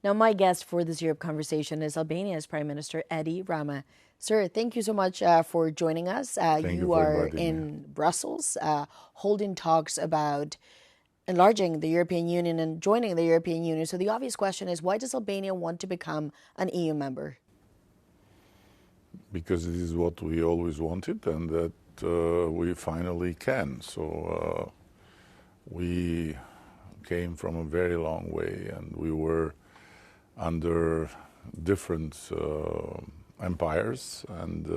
Now, my guest for this Europe conversation is Albania's Prime Minister Edi Rama. Sir, thank you so much for joining us. Thank you for are inviting in Brussels holding talks about enlarging the European Union and joining the European Union. So the obvious question is, why does Albania want to become an EU member? Because this is what we always wanted and that we finally can. So we came from a very long way and we were under different empires and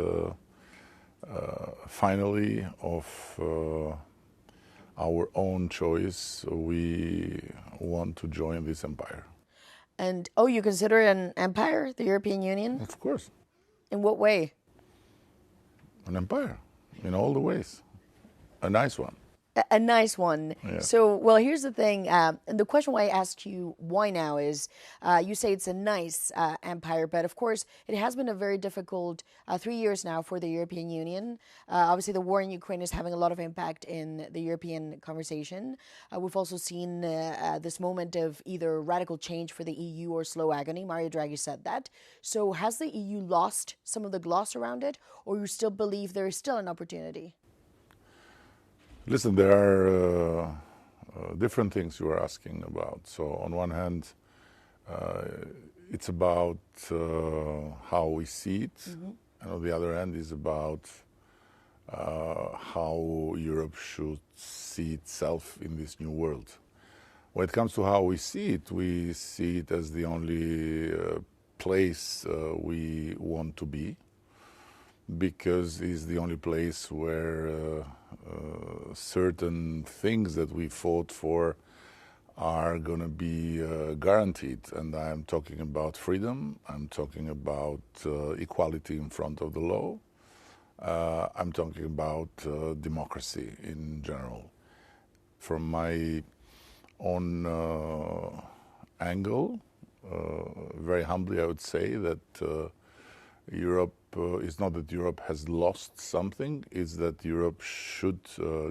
finally of our own choice we want to join this empire. And, you consider it an empire, the European Union? Of course. In what way? An empire, in all the ways. A nice one. A nice one. Yeah. So, well, here's the thing. And the question why I asked you why now is you say it's a nice empire, but of course it has been a very difficult 3 years now for the European Union. Obviously, the war in Ukraine is having a lot of impact in the European conversation. We've also seen this moment of either radical change for the EU or slow agony. Mario Draghi said that. So has the EU lost some of the gloss around it, or you still believe there is still an opportunity? Listen, there are different things you are asking about. So on one hand, it's about how we see it, and on the other hand is about how Europe should see itself in this new world. When it comes to how we see it as the only place we want to be, because it's the only place where certain things that we fought for are going to be guaranteed. And I'm talking about freedom, I'm talking about equality in front of the law, I'm talking about democracy in general. From my own angle, very humbly I would say that Europe is not that Europe has lost something, it's that Europe should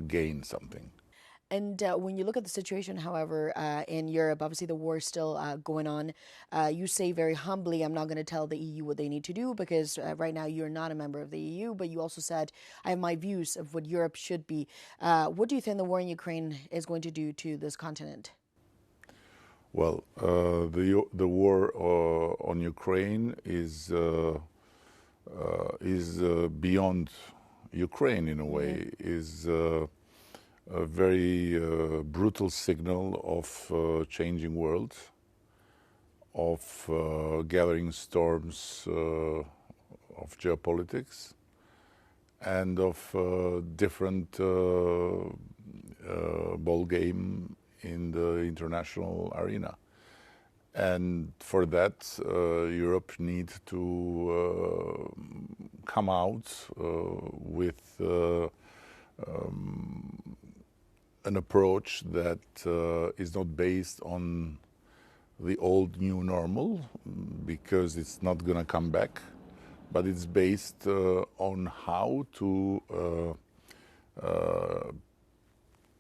gain something. And when you look at the situation, however, in Europe, obviously the war is still going on. You say very humbly, I'm not going to tell the EU what they need to do because right now you're not a member of the EU, but you also said, I have my views of what Europe should be. What do you think the war in Ukraine is going to do to this continent? Well, the war on Ukraine is beyond Ukraine in a way, is a very brutal signal of changing world, of gathering storms of geopolitics, and of different ball game in the international arena. And for that, Europe needs to come out with an approach that is not based on the old new normal, because it's not going to come back, but it's based on how to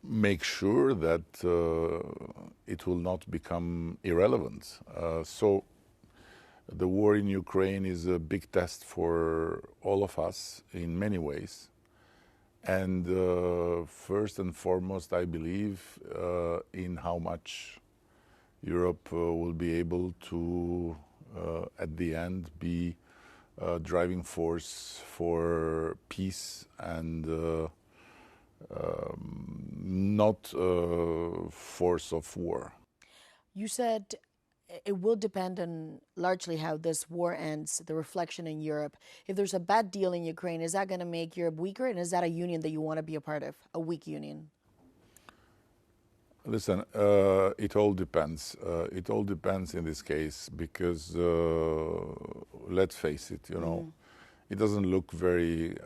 make sure that it will not become irrelevant. So the war in Ukraine is a big test for all of us in many ways. And first and foremost, I believe in how much Europe will be able to, at the end, be a driving force for peace and not a force of war. You said it will depend on largely how this war ends, the reflection in Europe. If there's a bad deal in Ukraine, is that going to make Europe weaker? And is that a union that you want to be a part of, a weak union? Listen, it all depends. It all depends in this case because, let's face it, it doesn't look very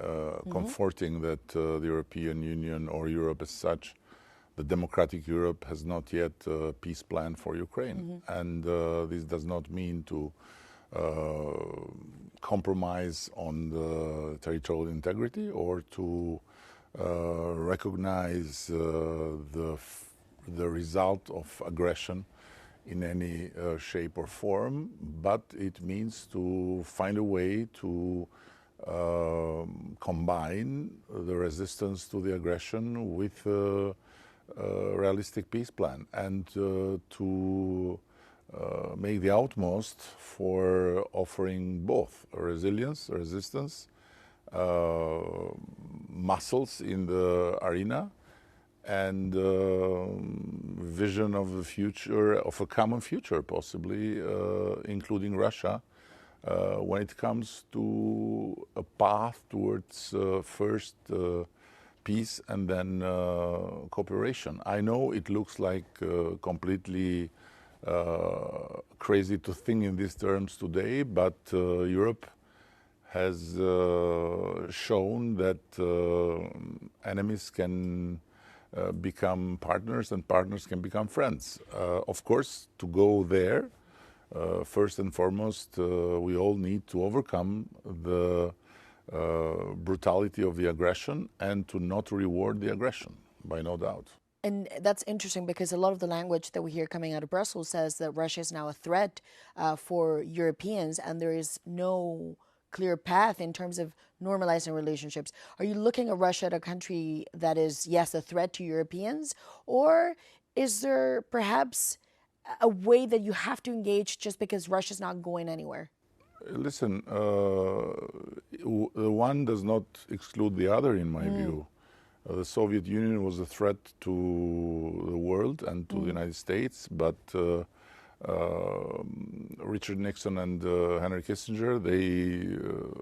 comforting that the European Union or Europe as such, the democratic Europe, has not yet a peace plan for Ukraine. And this does not mean to compromise on the territorial integrity or to recognize the result of aggression in any shape or form, but it means to find a way to combine the resistance to the aggression with a realistic peace plan, and to make the utmost for offering both resistance, muscles in the arena, and vision of the future, of a common future, possibly, including Russia, when it comes to a path towards first peace and then cooperation. I know it looks like completely crazy to think in these terms today, but Europe has shown that enemies can become partners and partners can become friends. Of course, to go there, first and foremost, we all need to overcome the brutality of the aggression and to not reward the aggression, by no doubt. And that's interesting because a lot of the language that we hear coming out of Brussels says that Russia is now a threat for Europeans, and there is no clear path in terms of normalizing relationships. Are you looking at Russia as a country that is, yes, a threat to Europeans, or is there perhaps a way that you have to engage just because Russia's not going anywhere? Listen, the one does not exclude the other, in my view. The Soviet Union was a threat to the world and to the United States, but Richard Nixon and Henry Kissinger, they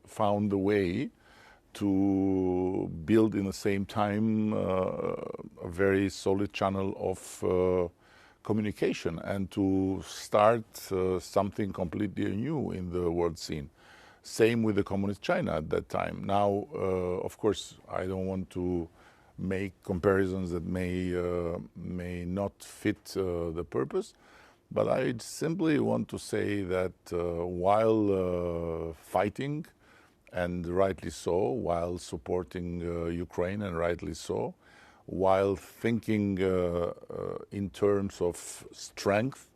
found a way to build in the same time a very solid channel of communication and to start something completely new in the world scene. Same with the communist China at that time. Now, of course, I don't want to make comparisons that may not fit the purpose, but I simply want to say that while fighting, and rightly so, while supporting Ukraine, and rightly so, while thinking in terms of strength,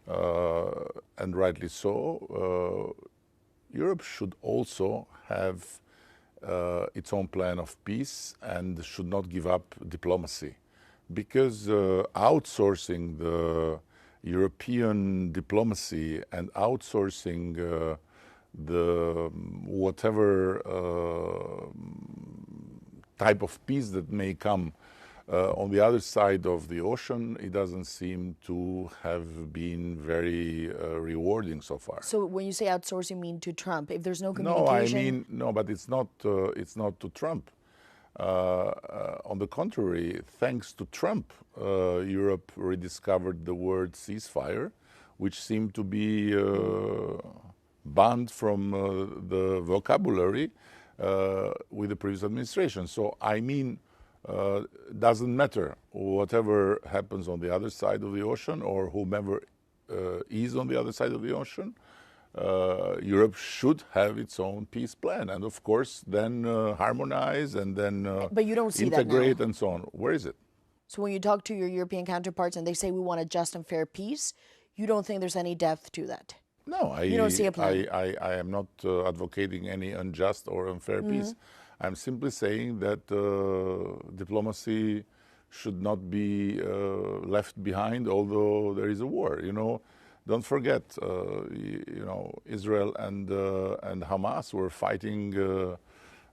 and rightly so, Europe should also have its own plan of peace and should not give up diplomacy. Because outsourcing the European diplomacy and outsourcing the whatever type of peace that may come on the other side of the ocean, it doesn't seem to have been very rewarding so far. So when you say outsourcing, you mean to Trump? If there's no communication... No, but it's not to Trump. On the contrary, thanks to Trump, Europe rediscovered the word ceasefire, which seemed to be banned from the vocabulary with the previous administration. So I mean, doesn't matter whatever happens on the other side of the ocean or whomever is on the other side of the ocean, Europe should have its own peace plan, and of course then harmonize and then but you don't see integrate that now. And so on. Where is it? So when you talk to your European counterparts and they say we want a just and fair peace, you don't think there's any depth to that? No, you don't see a plan. I am not advocating any unjust or unfair peace. I'm simply saying that diplomacy should not be left behind, although there is a war. You know, don't forget, you know, Israel and Hamas were fighting to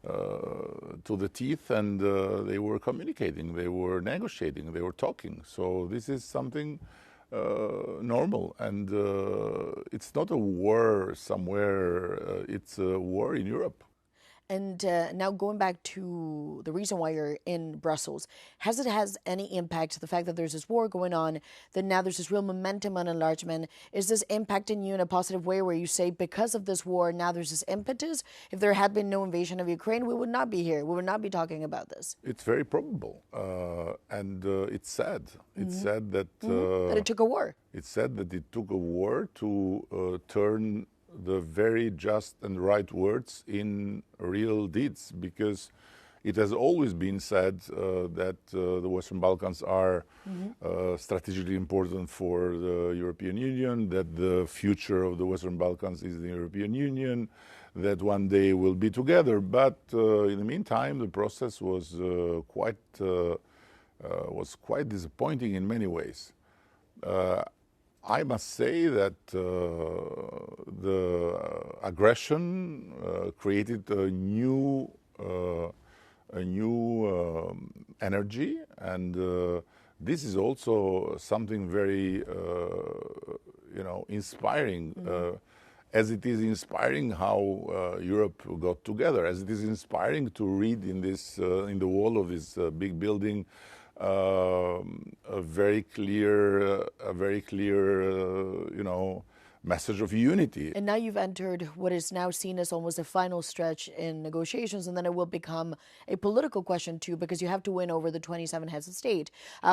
the teeth, and they were communicating, they were negotiating, they were talking. So this is something normal, and it's not a war somewhere, it's a war in Europe. And now going back to the reason why you're in Brussels, has any impact, the fact that there's this war going on, that now there's this real momentum on enlargement? Is this impacting you in a positive way where you say because of this war, now there's this impetus? If there had been no invasion of Ukraine, we would not be here. We would not be talking about this. It's very probable. And it's sad. It's sad that... that it took a war. It's sad that it took a war to turn the very just and right words in real deeds, because it has always been said that the Western Balkans are strategically important for the European Union, that the future of the Western Balkans is the European Union, that one day we'll be together. But in the meantime, the process was quite disappointing in many ways. I must say that the aggression created a new energy, and this is also something very, inspiring. As it is inspiring how Europe got together, as it is inspiring to read in this in the wall of this big building a very clear, message of unity. And now you've entered what is now seen as almost a final stretch in negotiations, and then it will become a political question too, because you have to win over the 27 heads of state.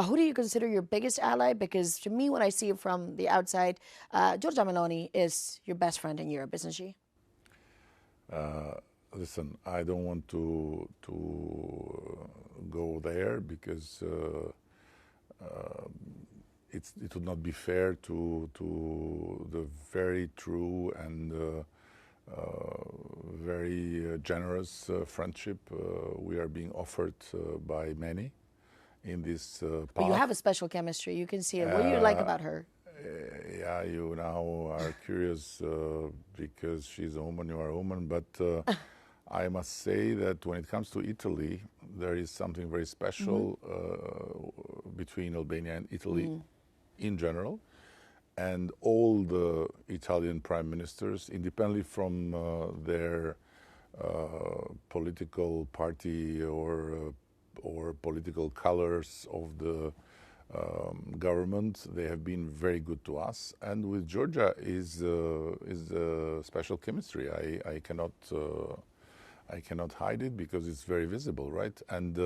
Who do you consider your biggest ally? Because to me, when I see it from the outside, Giorgia Meloni is your best friend in Europe, isn't she? Listen, I don't want to go there because it would not be fair to the very true and very generous friendship we are being offered by many in this path. But you have a special chemistry. You can see it. What do you like about her? Yeah, you now are curious because she's a woman, you are a woman, but I must say that when it comes to Italy, there is something very special between Albania and Italy in general, and all the Italian prime ministers, independently from their political party or political colors of the government, they have been very good to us. And with Georgia is a special chemistry. I cannot hide it because it's very visible, right? And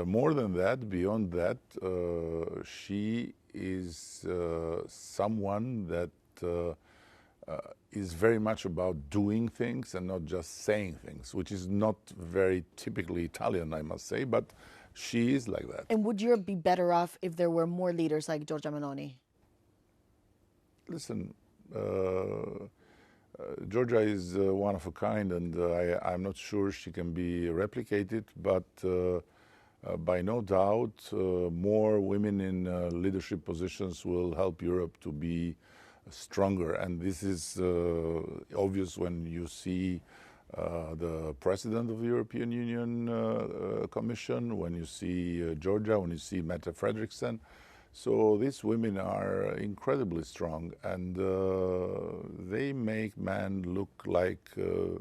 more than that, beyond that, she is someone that is very much about doing things and not just saying things, which is not very typically Italian, I must say, but she is like that. And would Europe be better off if there were more leaders like Giorgia Meloni? Listen, Georgia is one of a kind, and I'm not sure she can be replicated, but by no doubt, more women in leadership positions will help Europe to be stronger. And this is obvious when you see the president of the European Union Commission, when you see Georgia, when you see Mette Frederiksen. So these women are incredibly strong, and they make men look like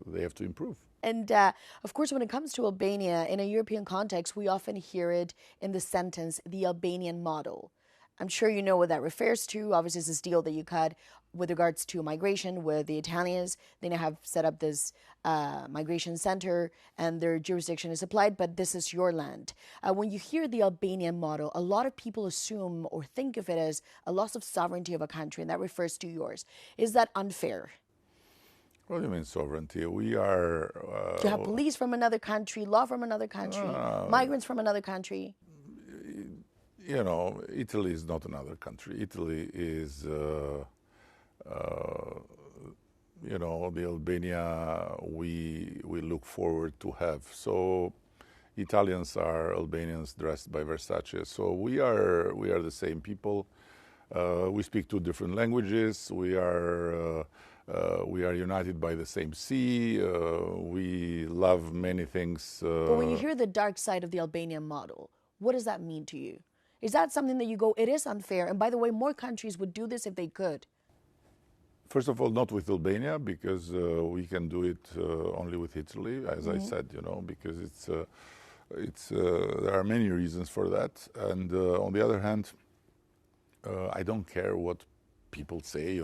they have to improve. And of course, when it comes to Albania, in a European context, we often hear it in the sentence, the Albanian model. I'm sure you know what that refers to. Obviously, it's this deal that you cut with regards to migration with the Italians. They now have set up this migration center and their jurisdiction is applied, but this is your land. When you hear the Albanian model, a lot of people assume or think of it as a loss of sovereignty of a country, and that refers to yours. Is that unfair? What do you mean sovereignty? We are... you have police from another country, law from another country, migrants from another country. You know, Italy is not another country. Italy is, the Albania we look forward to have. So Italians are Albanians dressed by Versace. So we are the same people. We speak two different languages. We are united by the same sea. We love many things. But when you hear the dark side of the Albanian model, what does that mean to you? Is that something that you go, it is unfair? And by the way, more countries would do this if they could. First of all, not with Albania, because we can do it only with Italy, as I said, because there are many reasons for that. And on the other hand, I don't care what people say,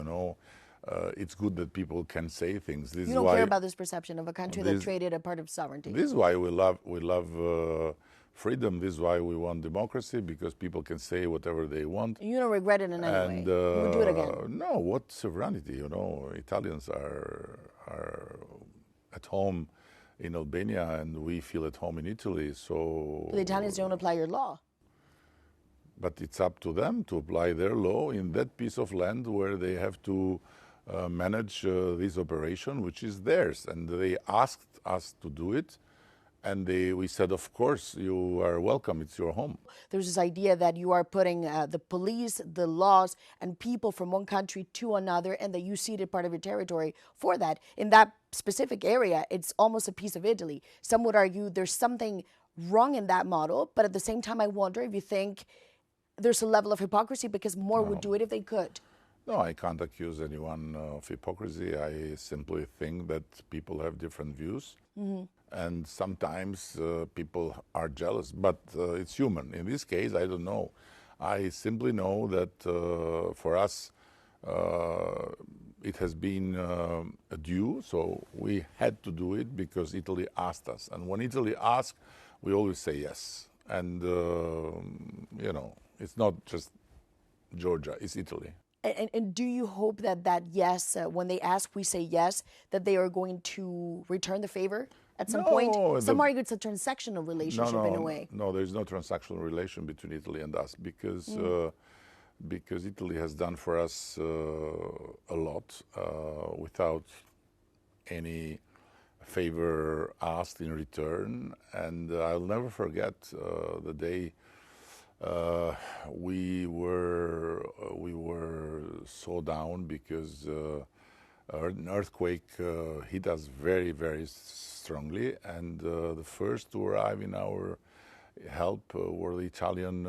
it's good that people can say things. This you don't care about this perception of a country that traded a part of sovereignty. This is why we love freedom. This is why we want democracy, because people can say whatever they want. You don't regret it in any way. You would do it again. No, what sovereignty? Italians are at home in Albania, and we feel at home in Italy. So The Italians don't apply your law. but it's up to them to apply their law in that piece of land where they have to manage this operation, which is theirs. And they asked us to do it, and we said, of course, you are welcome, it's your home. There's this idea that you are putting the police, the laws, and people from one country to another, and that you ceded part of your territory for that. In that specific area, it's almost a piece of Italy. Some would argue there's something wrong in that model, but at the same time, I wonder if you think there's a level of hypocrisy because more would do it if they could. No, I can't accuse anyone of hypocrisy. I simply think that people have different views. And sometimes people are jealous, but it's human. In this case, I don't know. I simply know that for us, it has been a due, so we had to do it because Italy asked us. And when Italy asks, we always say yes. And, you know, it's not just Georgia, it's Italy. And do you hope that yes, when they ask, we say yes, that they are going to return the favor at some point? Some argue it's a transactional relationship in a way. No, there's no transactional relation between Italy and us because Italy has done for us a lot without any favor asked in return. And I'll never forget the day we were so down because an earthquake hit us very, very strongly, and the first to arrive in our help were the Italian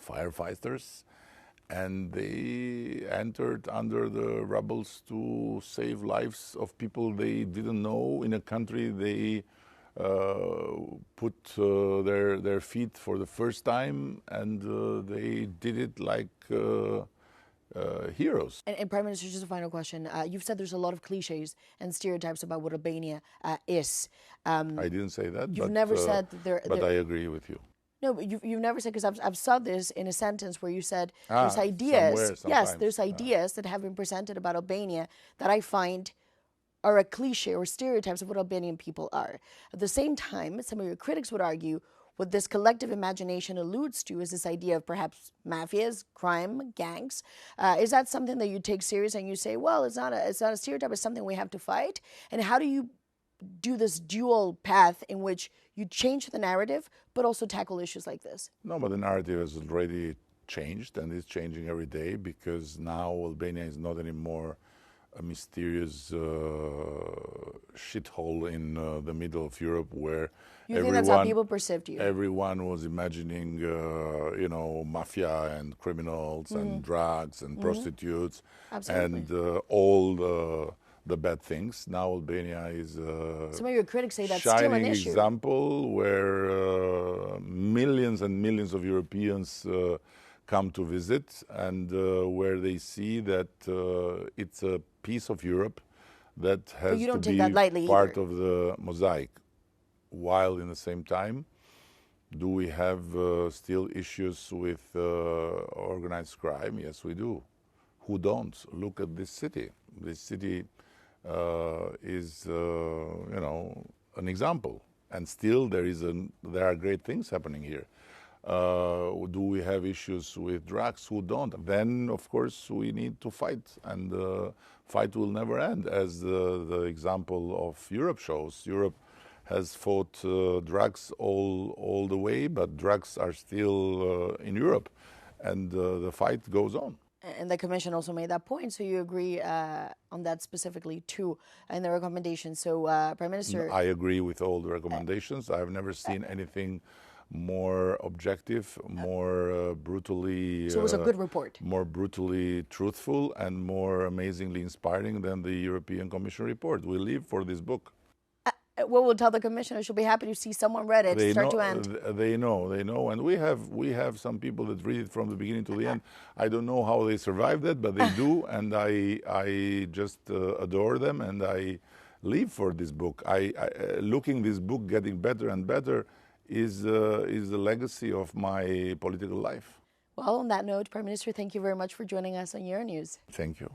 firefighters, and they entered under the rubbles to save lives of people they didn't know in a country they put their feet for the first time, and they did it like heroes. And Prime Minister, just a final question. You've said there's a lot of cliches and stereotypes about what Albania is. I didn't say that. You've never said that there. But I agree with you. No, but you've never said, because I've saw this in a sentence where you said there's ideas. Yes, there's ideas that have been presented about Albania that I find are a cliche or stereotypes of what Albanian people are. At the same time, some of your critics would argue what this collective imagination alludes to is this idea of perhaps mafias, crime, gangs. Is that something that you take serious and you say, well, it's not a stereotype, it's something we have to fight? And how do you do this dual path in which you change the narrative but also tackle issues like this? No, but the narrative has already changed, and it's changing every day, because now Albania is not anymore a mysterious shithole in the middle of Europe where you think that's how people perceived you? Everyone was imagining, you know, mafia and criminals and drugs and prostitutes and all the bad things. Now Albania is some of your critics say that's still an shining issue. Example where millions and millions of Europeans come to visit, and where they see that it's a piece of Europe that has to be part of the mosaic. While in the same time, do we have still issues with organized crime? Yes, we do. Who don't? Look at this city. This city is, you know, an example. And still there are great things happening here. Do we have issues with drugs? Who don't? Then, of course, we need to fight, and the fight will never end, as the example of Europe shows. Europe has fought drugs all the way, but drugs are still in Europe, and the fight goes on. And the Commission also made that point, so you agree on that specifically too in the recommendations. So, Prime Minister... I agree with all the recommendations. I've never seen anything more objective, more brutally... So it was a good report. More brutally truthful and more amazingly inspiring than the European Commission report. We live for this book. Well, we'll tell the Commissioner. She'll be happy to see someone read it, start to end. They know, and we have some people that read it from the beginning to the end. I don't know how they survive that, but they do, and I just adore them, and I live for this book. Looking this book getting better and better is the legacy of my political life. Well, on that note, Prime Minister, thank you very much for joining us on Euronews. Thank you.